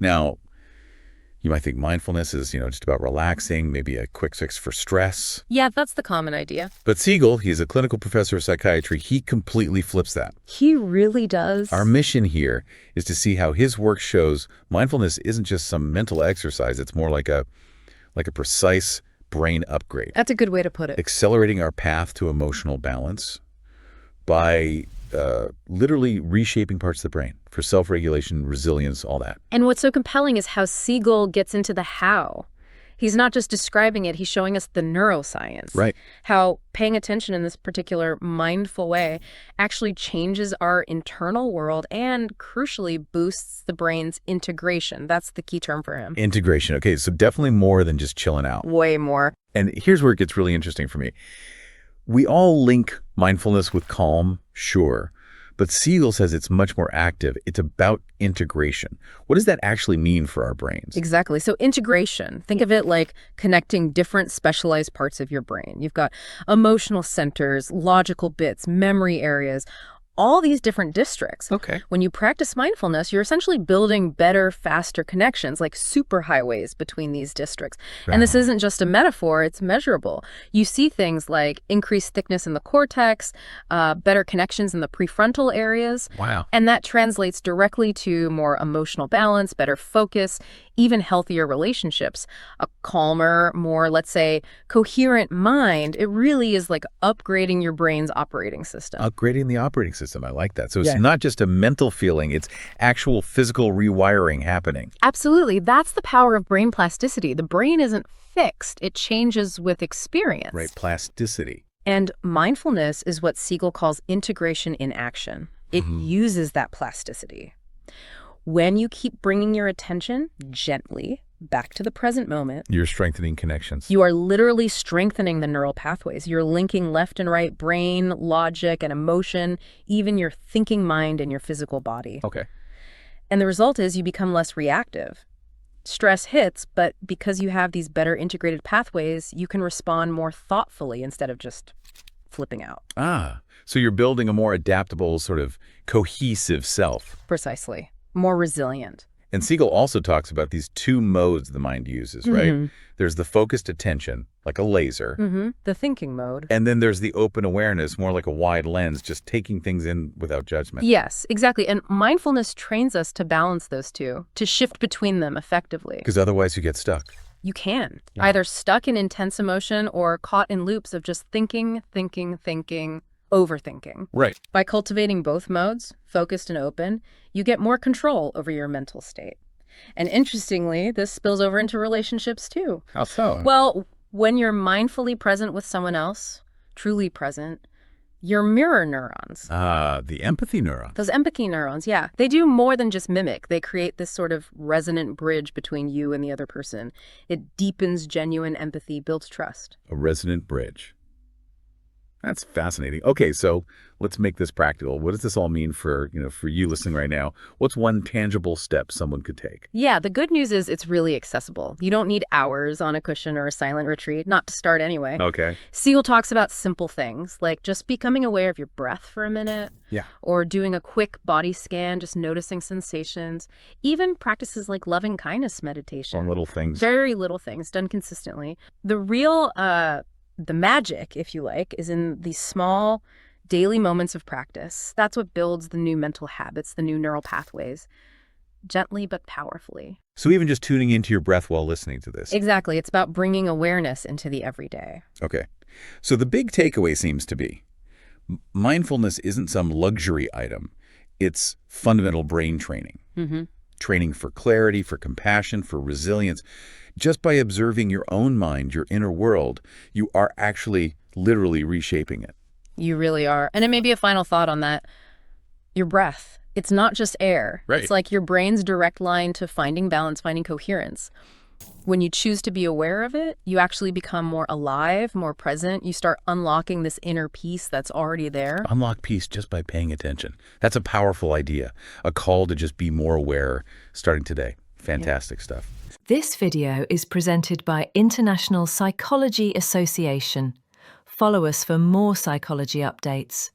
Now, you might think mindfulness is, just about relaxing, maybe a quick fix for stress. Yeah, that's the common idea. But Siegel, he's a clinical professor of psychiatry. He completely flips that. He really does. Our mission here is to see how his work shows mindfulness isn't just some mental exercise. It's more like a precise brain upgrade. That's a good way to put it. Accelerating our path to emotional balance by literally reshaping parts of the brain for self-regulation, resilience, all that. And what's so compelling is how Siegel gets into the how. He's not just describing it, he's showing us the neuroscience. Right. How paying attention in this particular mindful way actually changes our internal world and, crucially, boosts the brain's integration. That's the key term for him. Integration. Okay, so definitely more than just chilling out. Way more. And here's where it gets really interesting for me. We all link mindfulness with calm, sure, but Siegel says it's much more active. It's about integration. What does that actually mean for our brains? Exactly. So integration, think of it like connecting different specialized parts of your brain. You've got emotional centers, logical bits, memory areas, all these different districts. Okay. When you practice mindfulness, you're essentially building better, faster connections, like superhighways between these districts. Right. And this isn't just a metaphor, it's measurable. You see things like increased thickness in the cortex, better connections in the prefrontal areas. Wow. And that translates directly to more emotional balance, better focus, even healthier relationships, a calmer, more, let's say, coherent mind. It really is like upgrading your brain's operating system. Upgrading the operating system. I like that. So it's not just a mental feeling, it's actual physical rewiring happening. Absolutely. That's the power of brain plasticity. The brain isn't fixed. It changes with experience. Right. Plasticity. And mindfulness is what Siegel calls integration in action. It uses that plasticity. When you keep bringing your attention gently back to the present moment, You're strengthening connections. you are literally strengthening the neural pathways. You're linking left and right brain, logic, and emotion, even your thinking mind and your physical body. Okay. And the result is you become less reactive. Stress hits, but because you have these better integrated pathways, you can respond more thoughtfully instead of just flipping out. So you're building a more adaptable, sort of cohesive self. Precisely. More resilient. And Siegel also talks about these two modes the mind uses, right? There's the focused attention, like a laser. The thinking mode. And then there's the open awareness, more like a wide lens, just taking things in without judgment. Yes, exactly. And mindfulness trains us to balance those two, to shift between them effectively. Because otherwise you get stuck. You can. Either stuck in intense emotion or caught in loops of just thinking, overthinking. Right. By cultivating both modes, focused and open, you get more control over your mental state. And interestingly, this spills over into relationships too. How so? Well, when you're mindfully present with someone else, truly present, your mirror neurons. The empathy neuron. Those empathy neurons, yeah. They do more than just mimic. They create this sort of resonant bridge between you and the other person. It deepens genuine empathy, builds trust. A resonant bridge. That's fascinating. Okay, so let's make this practical. What does this all mean for you listening right now? What's one tangible step someone could take? Yeah, the good news is it's really accessible. You don't need hours on a cushion or a silent retreat, not to start anyway. Okay. Siegel talks about simple things, like just becoming aware of your breath for a minute. Yeah. Or doing a quick body scan, just noticing sensations. Even practices like loving kindness meditation. On little things. Very little things, done consistently. The real the magic, if you like, is in these small daily moments of practice. That's what builds the new mental habits, the new neural pathways, gently but powerfully. So even just tuning into your breath while listening to this. Exactly. It's about bringing awareness into the everyday. Okay. So the big takeaway seems to be mindfulness isn't some luxury item. It's fundamental brain training. Training for clarity, for compassion, for resilience. Just by observing your own mind, your inner world, you are actually literally reshaping it. You really are. And it may be a final thought on that. Your breath. It's not just air. Right. It's like your brain's direct line to finding balance, finding coherence. When you choose to be aware of it, you actually become more alive, more present. You start unlocking this inner peace that's already there. Unlock peace just by paying attention. That's a powerful idea. A call to just be more aware starting today. Fantastic stuff. This video is presented by International Psychology Association. Follow us for more psychology updates.